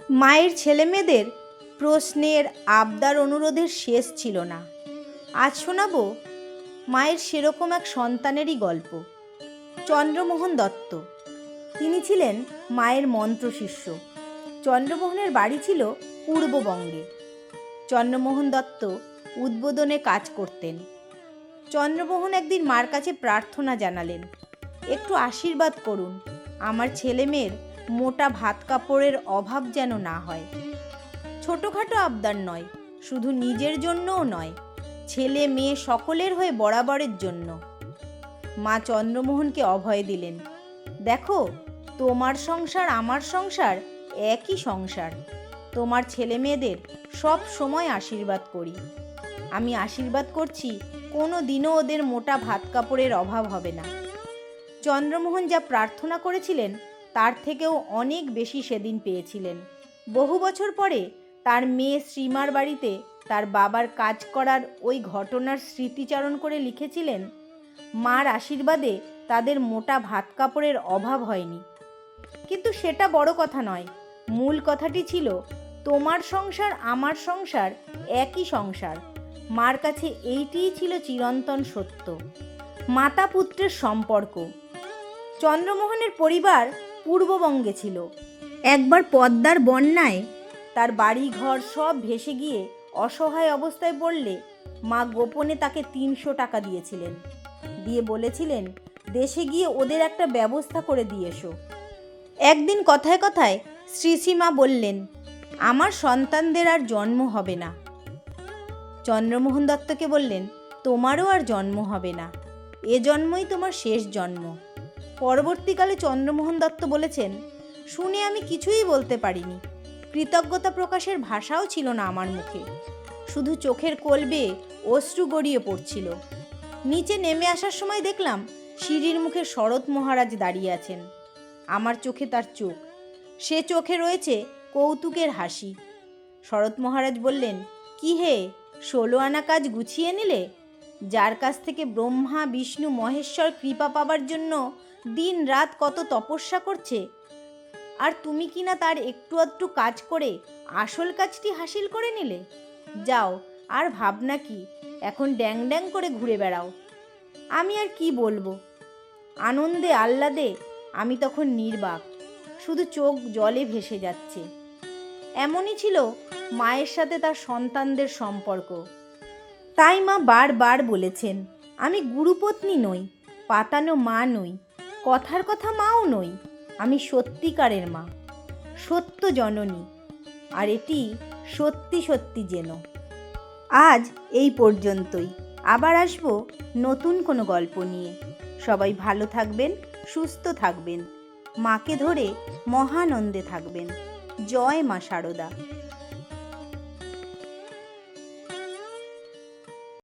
মায়ের ছেলেমেয়েদের প্রশ্নের আবদার অনুরোধের শেষ ছিল না। আজ শোনাব মায়ের সেরকম এক সন্তানেরই গল্প। চন্দ্রমোহন দত্ত। তিনি ছিলেন মায়ের মন্ত্রশিষ্য। চন্দ্রমোহনের বাড়ি ছিল পূর্ববঙ্গে। চন্দ্রমোহন দত্ত উদ্বোধনে কাজ করতেন। চন্দ্রমোহন একদিন মার কাছে প্রার্থনা জানালেন, একটু আশীর্বাদ করুন, আমার ছেলেমেয়ের মোটা ভাত কাপড়ের অভাব যেন না হয়। ছোটোখাটো আবদার নয়, শুধু নিজের জন্যও নয়, ছেলে মেয়ে সকলের হয়ে বরাবরের জন্য। মা চন্দ্রমোহনকে অভয় দিলেন, দেখো, তোমার সংসার আমার সংসার একই সংসার। তোমার ছেলে মেয়েদের সব সময় আশীর্বাদ করি। আমি আশীর্বাদ করছি কোনো দিনও ওদের মোটা ভাত কাপড়ের অভাব হবে না। চন্দ্রমোহন যা প্রার্থনা করেছিলেন তার থেকেও অনেক বেশি সেদিন পেয়েছিলেন। বহু বছর পরে তার মেয়ে শ্রীমার বাড়িতে তার বাবার কাজ করার ওই ঘটনার স্মৃতিচারণ করে লিখেছিলেন, মার আশীর্বাদে তাদের মোটা ভাত কাপড়ের অভাব হয়নি। কিন্তু সেটা বড় কথা নয়, মূল কথাটি ছিল তোমার সংসার আমার সংসার একই সংসার। মার কাছে এইটিই ছিল চিরন্তন সত্য, মাতা পুত্রের সম্পর্ক। চন্দ্রমোহনের পরিবার পূর্ববঙ্গে ছিল। একবার পদ্মার বন্যায় তার বাড়ি ঘর সব ভেসে গিয়ে অসহায় অবস্থায় পড়লে মা গোপনে তাকে 300 টাকা দিয়েছিলেন, দিয়ে বলেছিলেন দেশে গিয়ে ওদের একটা ব্যবস্থা করে দিয়ে এসো। একদিন কথায় কথায় শ্রীসীমা বললেন, আমার সন্তানদের আর জন্ম হবে না। চন্দ্রমোহন দত্তকে বললেন, তোমারও আর জন্ম হবে না, এ জন্মই তোমার শেষ জন্ম। পরবর্তীকালে চন্দ্রমোহন দত্ত বলেছেন, শুনে আমি কিছুই বলতে পারিনি। কৃতজ্ঞতা প্রকাশের ভাষাও ছিল না আমার মুখে, শুধু চোখের কোল বেয়ে অশ্রু গড়িয়ে পড়ছিল। নিচে নেমে আসার সময় দেখলাম সিঁড়ির মুখে শরৎ মহারাজ দাঁড়িয়ে আছেন। আমার চোখে তার চোখ, সে চোখে রয়েছে কৌতুকের হাসি। শরৎ মহারাজ বললেন, কি হে, 16 আনা কাজ গুছিয়ে নিলে? যার কাছ থেকে ব্রহ্মা বিষ্ণু মহেশ্বর কৃপা পাবার জন্য দিন রাত কত তপস্যা করছে, আর তুমি কিনা তার একটু আধটু কাজ করে আসল কাজটি হাসিল করে নিলে? যাও, আর ভাবনা কি, এখন ড্যাং ড্যাং করে ঘুরে বেড়াও। আমি আর কি বলবো, আনন্দে আহ্লাদে আমি তখন নির্বাক, শুধু চোখ জলে ভেসে যাচ্ছে। এমনই ছিল মায়ের সাথে তার সন্তানদের সম্পর্ক। তাই মা বারবার বলেছেন, আমি গুরুপত্নী নই, পাতানো মা নই, কথার কথা মাও নই, আমি সত্যিকারের মা, সত্য জননী, আর এটি সত্যি সত্যি যেন। আজ এই পর্যন্তই, আবার আসবো নতুন কোনো গল্প নিয়ে। সবাই ভালো থাকবেন, সুস্থ থাকবেন, মাকে ধরে মহানন্দে থাকবেন। জয় মা শারদা।